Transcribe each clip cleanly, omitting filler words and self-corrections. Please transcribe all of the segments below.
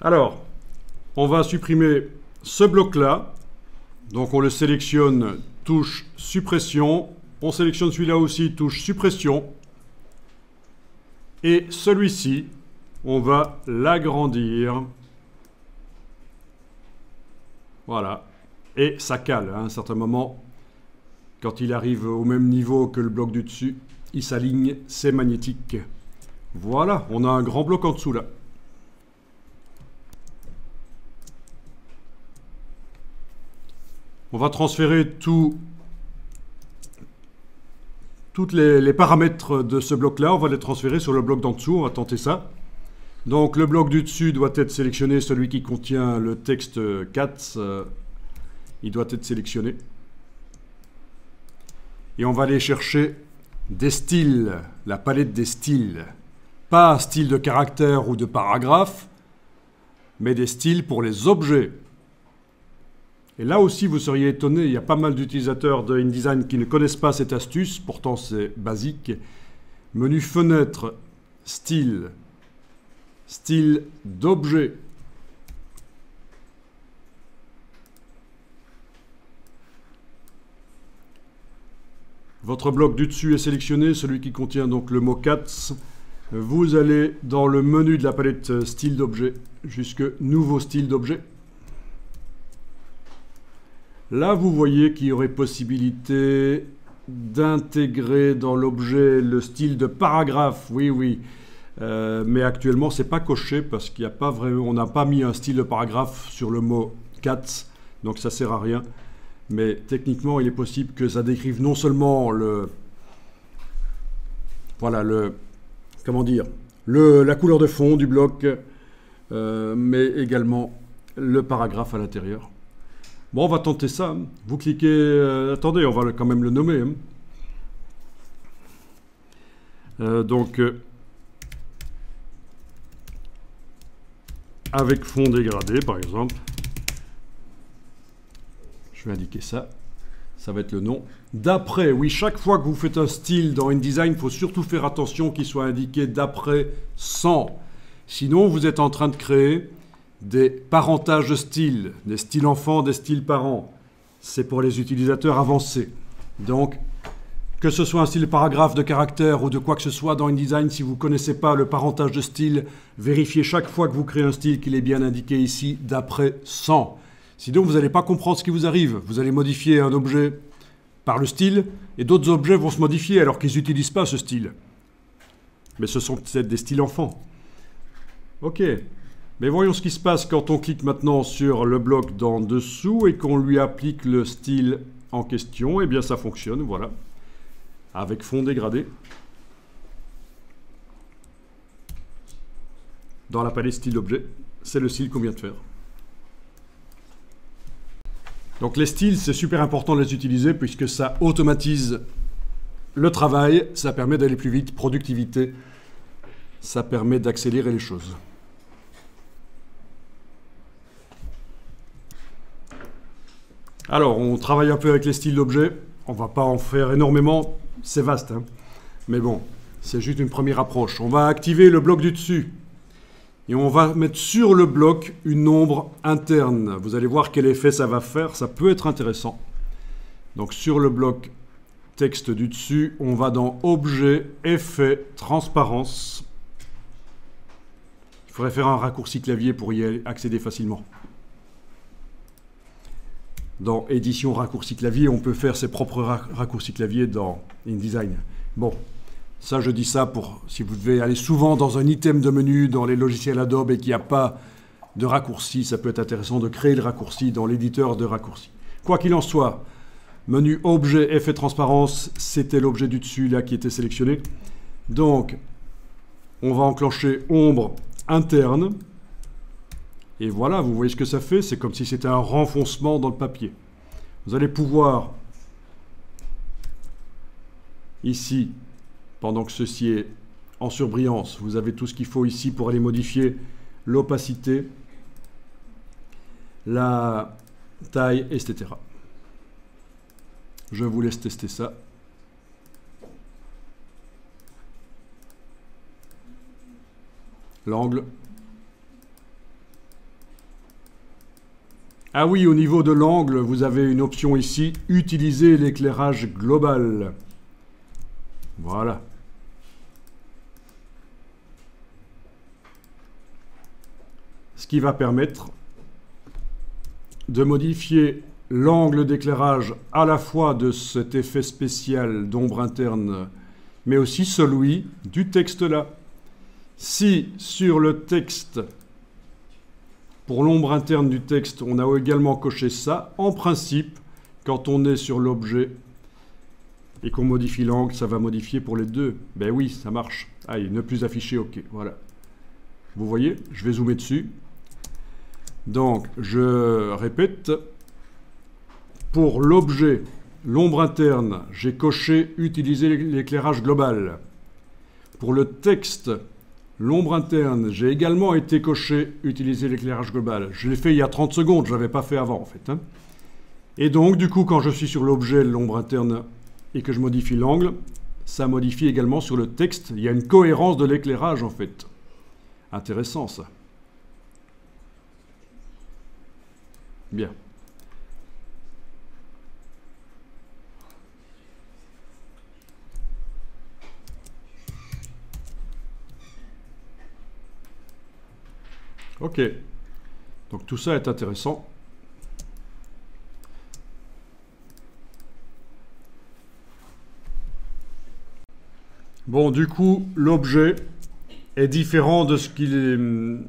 Alors, on va supprimer ce bloc-là. Donc on le sélectionne, touche suppression. On sélectionne celui-là aussi, touche suppression. Et celui-ci, on va l'agrandir. Voilà. Et ça cale à un certain moment. Quand il arrive au même niveau que le bloc du dessus, il s'aligne, c'est magnétique. Voilà, on a un grand bloc en dessous là. On va transférer tous les paramètres de ce bloc-là. On va les transférer sur le bloc d'en dessous. On va tenter ça. Donc le bloc du dessus doit être sélectionné. Celui qui contient le texte CATS, il doit être sélectionné. Et on va aller chercher des styles, la palette des styles. Pas style de caractère ou de paragraphe, mais des styles pour les objets. Et là aussi, vous seriez étonné, il y a pas mal d'utilisateurs de InDesign qui ne connaissent pas cette astuce, pourtant c'est basique. Menu fenêtre, style, style d'objet. Votre bloc du dessus est sélectionné, celui qui contient donc le mot CATS. Vous allez dans le menu de la palette style d'objet, jusque nouveau style d'objet. Là, vous voyez qu'il y aurait possibilité d'intégrer dans l'objet le style de paragraphe. Oui, oui. Mais actuellement, ce n'est pas coché parce qu'il n'y a pas vraiment, on n'a pas mis un style de paragraphe sur le mot CATS. Donc, ça ne sert à rien. Mais techniquement, il est possible que ça décrive non seulement la couleur de fond du bloc, mais également le paragraphe à l'intérieur. Bon, on va tenter ça. Vous cliquez... attendez, on va quand même le nommer. Avec fond dégradé, par exemple. Je vais indiquer ça. Ça va être le nom. D'après, oui, chaque fois que vous faites un style dans InDesign, il faut surtout faire attention qu'il soit indiqué d'après 100. Sinon, vous êtes en train de créer des parentages de styles, des styles enfants, des styles parents. C'est pour les utilisateurs avancés. Donc, que ce soit un style paragraphe, de caractère ou de quoi que ce soit dans InDesign, si vous ne connaissez pas le parentage de style, vérifiez chaque fois que vous créez un style qu'il est bien indiqué ici d'après 100. Sinon, vous n'allez pas comprendre ce qui vous arrive. Vous allez modifier un objet par le style et d'autres objets vont se modifier alors qu'ils n'utilisent pas ce style. Mais ce sont peut-être des styles enfants. Ok. Mais voyons ce qui se passe quand on clique maintenant sur le bloc d'en dessous et qu'on lui applique le style en question. Eh bien, ça fonctionne, voilà. Avec fond dégradé. Dans la palette style d'objet, c'est le style qu'on vient de faire. Donc les styles, c'est super important de les utiliser puisque ça automatise le travail, ça permet d'aller plus vite, productivité, ça permet d'accélérer les choses. Alors, on travaille un peu avec les styles d'objets. On ne va pas en faire énormément, c'est vaste, hein. Mais bon, c'est juste une première approche. On va activer le bloc du dessus. Et on va mettre sur le bloc une ombre interne. Vous allez voir quel effet ça va faire, ça peut être intéressant. Donc sur le bloc texte du dessus, on va dans Objet, Effet, Transparence. Il faudrait faire un raccourci clavier pour y accéder facilement. Dans Édition raccourci clavier, on peut faire ses propres raccourcis clavier dans InDesign. Bon, ça je dis ça pour si vous devez aller souvent dans un item de menu dans les logiciels Adobe et qu'il n'y a pas de raccourci, ça peut être intéressant de créer le raccourci dans l'éditeur de raccourcis. Quoi qu'il en soit, menu Objet, Effet, Transparence, c'était l'objet du dessus là qui était sélectionné. Donc, on va enclencher Ombre interne. Et voilà, vous voyez ce que ça fait, c'est comme si c'était un renfoncement dans le papier. Vous allez pouvoir, ici, pendant que ceci est en surbrillance, vous avez tout ce qu'il faut ici pour aller modifier l'opacité, la taille, etc. Je vous laisse tester ça. L'angle. Ah oui, au niveau de l'angle, vous avez une option ici, utiliser l'éclairage global. Voilà. Ce qui va permettre de modifier l'angle d'éclairage à la fois de cet effet spécial d'ombre interne, mais aussi celui du texte là. Si sur le texte, pour l'ombre interne du texte, on a également coché ça, en principe, quand on est sur l'objet et qu'on modifie l'angle, ça va modifier pour les deux. Ben oui, ça marche. Allez, ne plus afficher, ok, voilà. Vous voyez, je vais zoomer dessus. Donc, je répète, pour l'objet, l'ombre interne, j'ai coché utiliser l'éclairage global. Pour le texte, l'ombre interne, j'ai également été coché utiliser l'éclairage global. Je l'ai fait il y a 30 secondes, je ne l'avais pas fait avant en fait. Hein. Et donc, du coup, quand je suis sur l'objet, l'ombre interne, et que je modifie l'angle, ça modifie également sur le texte. Il y a une cohérence de l'éclairage en fait. Intéressant ça. Bien. Ok. Donc tout ça est intéressant. Bon, du coup, l'objet est différent de ce qu'il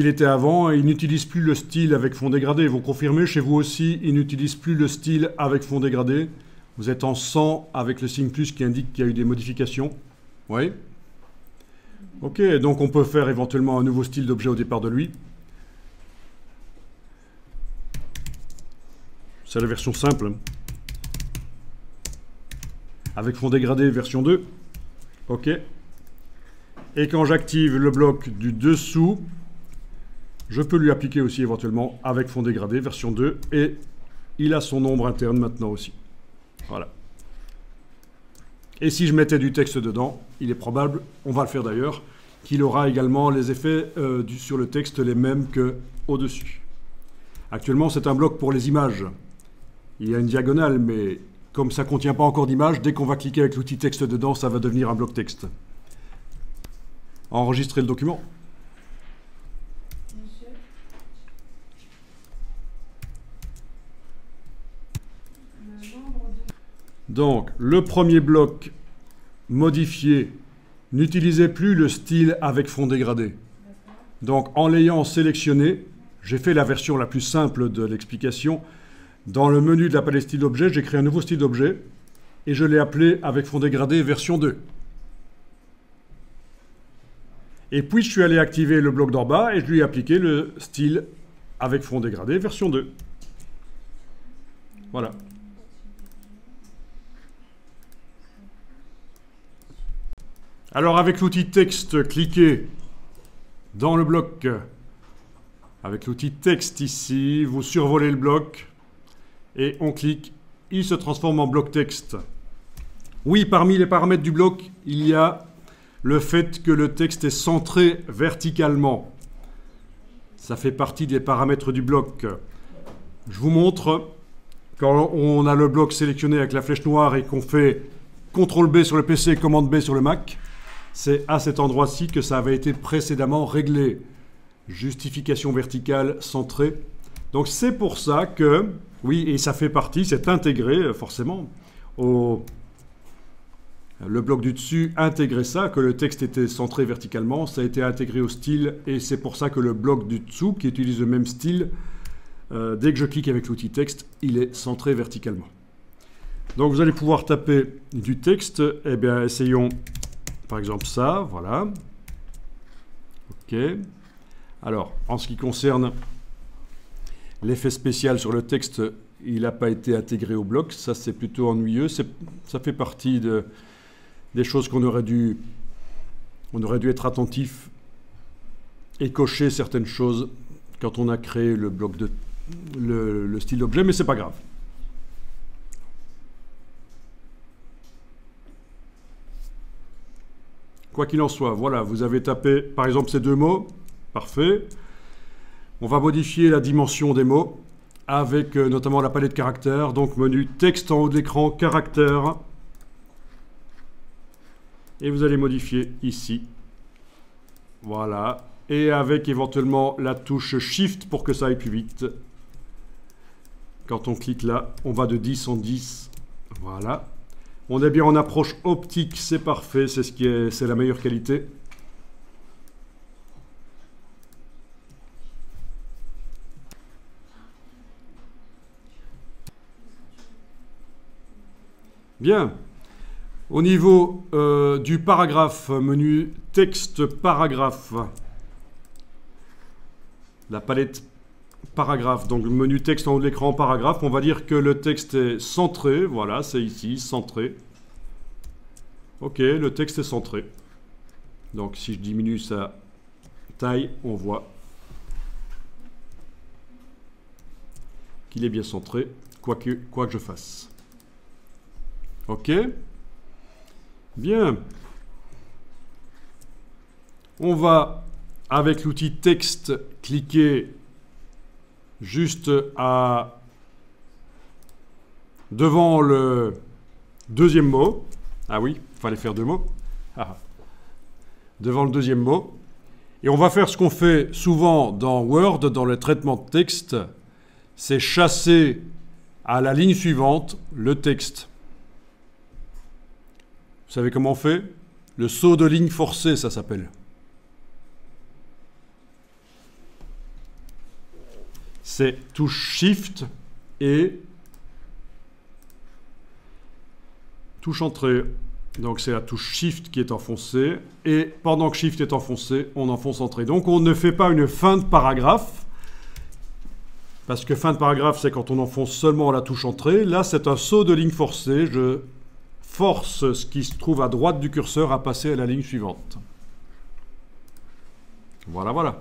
était avant. Il n'utilise plus le style avec fond dégradé. Vous confirmez, chez vous aussi, il n'utilise plus le style avec fond dégradé. Vous êtes en 100 avec le signe plus qui indique qu'il y a eu des modifications. Oui. Ok, donc on peut faire éventuellement un nouveau style d'objet au départ de lui. C'est la version simple. Avec fond dégradé version 2. Ok. Et quand j'active le bloc du dessous, je peux lui appliquer aussi éventuellement avec fond dégradé version 2. Et il a son ombre interne maintenant aussi. Voilà. Et si je mettais du texte dedans, il est probable, on va le faire d'ailleurs, qu'il aura également les effets sur le texte les mêmes qu'au-dessus. Actuellement, c'est un bloc pour les images. Il y a une diagonale, mais comme ça ne contient pas encore d'image, dès qu'on va cliquer avec l'outil texte dedans, ça va devenir un bloc texte. Enregistrer le document. Monsieur. Le nombre de... Donc, le premier bloc modifié n'utilisait plus le style avec fond dégradé. Donc, en l'ayant sélectionné, j'ai fait la version la plus simple de l'explication. Dans le menu de la palette style d'objet, j'ai créé un nouveau style d'objet et je l'ai appelé avec fond dégradé version 2. Et puis, je suis allé activer le bloc d'en bas et je lui ai appliqué le style avec fond dégradé version 2. Voilà. Alors, avec l'outil texte, cliquez dans le bloc. Avec l'outil texte ici, vous survolez le bloc et on clique. Il se transforme en bloc texte. Oui, parmi les paramètres du bloc, il y a le fait que le texte est centré verticalement. Ça fait partie des paramètres du bloc. Je vous montre, quand on a le bloc sélectionné avec la flèche noire et qu'on fait CTRL B sur le PC, commande B sur le Mac, c'est à cet endroit-ci que ça avait été précédemment réglé. Justification verticale centrée. Donc c'est pour ça que, oui, et ça fait partie, c'est intégré forcément au... Le bloc du dessus intégrait ça, que le texte était centré verticalement, ça a été intégré au style, et c'est pour ça que le bloc du dessous, qui utilise le même style, dès que je clique avec l'outil texte, il est centré verticalement. Donc vous allez pouvoir taper du texte, eh bien essayons par exemple ça, voilà. Ok. Alors, en ce qui concerne l'effet spécial sur le texte, il n'a pas été intégré au bloc, ça c'est plutôt ennuyeux, ça fait partie des choses qu'on aurait dû être attentif et cocher certaines choses quand on a créé le bloc le style d'objet, mais c'est pas grave. Quoi qu'il en soit, voilà, vous avez tapé par exemple ces deux mots, parfait. On va modifier la dimension des mots avec notamment la palette caractères. Donc menu texte en haut de l'écran, caractères. Et vous allez modifier ici. Voilà. Et avec éventuellement la touche Shift pour que ça aille plus vite. Quand on clique là, on va de 10 en 10. Voilà. On est bien en approche optique, c'est parfait, c'est la meilleure qualité. Bien. Au niveau du paragraphe, menu texte paragraphe, la palette paragraphe, donc le menu texte en haut de l'écran paragraphe, on va dire que le texte est centré, voilà, c'est ici, centré. Ok, le texte est centré. Donc si je diminue sa taille, on voit qu'il est bien centré, quoi que je fasse. Ok. Bien. On va, avec l'outil texte, cliquer juste devant le deuxième mot. Ah oui, il fallait faire deux mots. Ah. Devant le deuxième mot. Et on va faire ce qu'on fait souvent dans Word, dans le traitement de texte, c'est chasser à la ligne suivante le texte. Vous savez comment on fait? Le saut de ligne forcé, ça s'appelle. C'est touche Shift et touche Entrée. Donc c'est la touche Shift qui est enfoncée. Et pendant que Shift est enfoncé, on enfonce Entrée. Donc on ne fait pas une fin de paragraphe. Parce que fin de paragraphe, c'est quand on enfonce seulement la touche Entrée. Là, c'est un saut de ligne forcé. Je force ce qui se trouve à droite du curseur à passer à la ligne suivante. Voilà, voilà.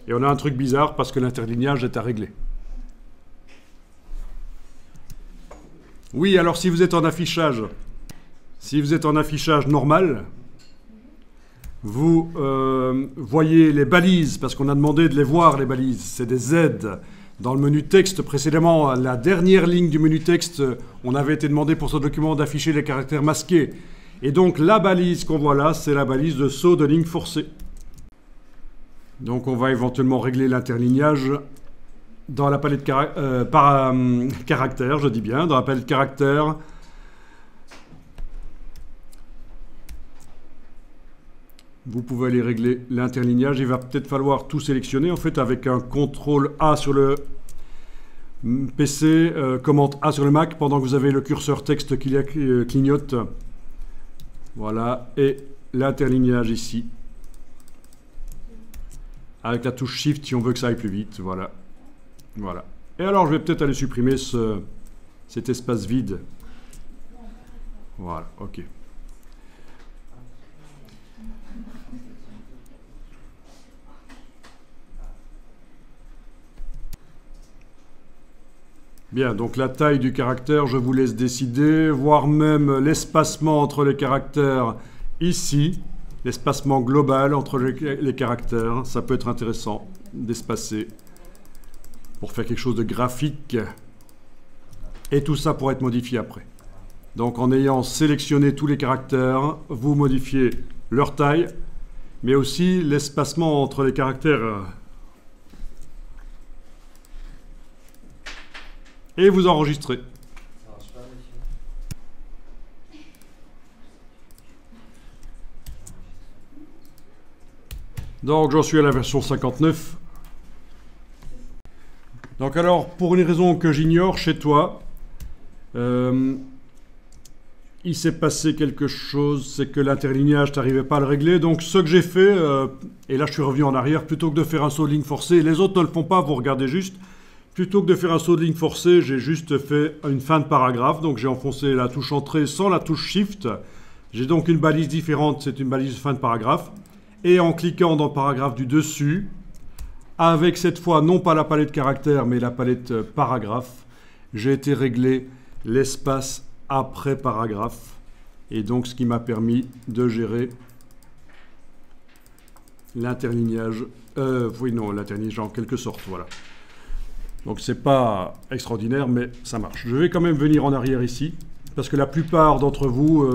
Et on a un truc bizarre parce que l'interlignage est à régler. Oui, alors si vous êtes en affichage normal, vous voyez les balises, parce qu'on a demandé de les voir, les balises. C'est des Z. Dans le menu texte, précédemment, la dernière ligne du menu texte, on avait été demandé pour ce document d'afficher les caractères masqués. Et donc la balise qu'on voit là, c'est la balise de saut de ligne forcée. Donc on va éventuellement régler l'interlignage dans la palette caractères, je dis bien, dans la palette caractères. Vous pouvez aller régler l'interlignage. Il va peut-être falloir tout sélectionner. En fait, avec un CTRL A sur le PC, commande A sur le Mac, pendant que vous avez le curseur texte qui clignote. Voilà. Et l'interlignage ici. Avec la touche Shift, si on veut que ça aille plus vite. Voilà. Voilà. Et alors, je vais peut-être aller supprimer cet espace vide. Voilà. OK. Bien, donc la taille du caractère, je vous laisse décider, voire même l'espacement entre les caractères ici, l'espacement global entre les caractères, ça peut être intéressant d'espacer pour faire quelque chose de graphique. Et tout ça pourra être modifié après. Donc en ayant sélectionné tous les caractères, vous modifiez leur taille, mais aussi l'espacement entre les caractères. Et vous enregistrez. Donc j'en suis à la version 59. Donc alors, pour une raison que j'ignore chez toi, il s'est passé quelque chose, c'est que l'interlignage, tu n'arrivais pas à le régler. Donc ce que j'ai fait, et là je suis revenu en arrière, plutôt que de faire un saut de ligne forcé, les autres ne le font pas, vous regardez juste. Plutôt que de faire un saut de ligne forcé, j'ai juste fait une fin de paragraphe. Donc j'ai enfoncé la touche Entrée sans la touche Shift. J'ai donc une balise différente, c'est une balise de fin de paragraphe. Et en cliquant dans le paragraphe du dessus, avec cette fois non pas la palette caractères, mais la palette paragraphe, j'ai été régler l'espace après paragraphe. Et donc ce qui m'a permis de gérer l'interlignage Oui, non, l'intelligent en quelque sorte, voilà. Donc c'est pas extraordinaire, mais ça marche. Je vais quand même venir en arrière ici, parce que la plupart d'entre vous,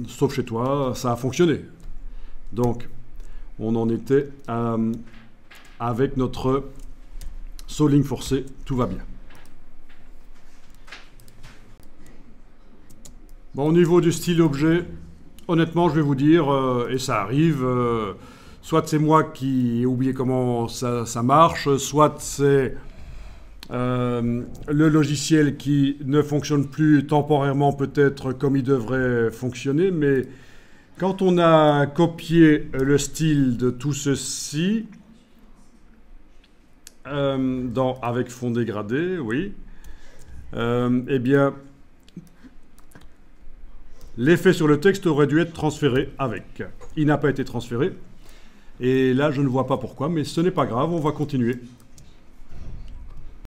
sauf chez toi, ça a fonctionné. Donc, on en était avec notre solling forcé, tout va bien. Bon, au niveau du style objet, honnêtement, je vais vous dire, et ça arrive, soit c'est moi qui ai oublié comment ça marche, soit c'est le logiciel qui ne fonctionne plus temporairement peut-être comme il devrait fonctionner, mais quand on a copié le style de tout ceci, avec fond dégradé, oui, eh bien, l'effet sur le texte aurait dû être transféré avec. Il n'a pas été transféré. Et là, je ne vois pas pourquoi, mais ce n'est pas grave, on va continuer.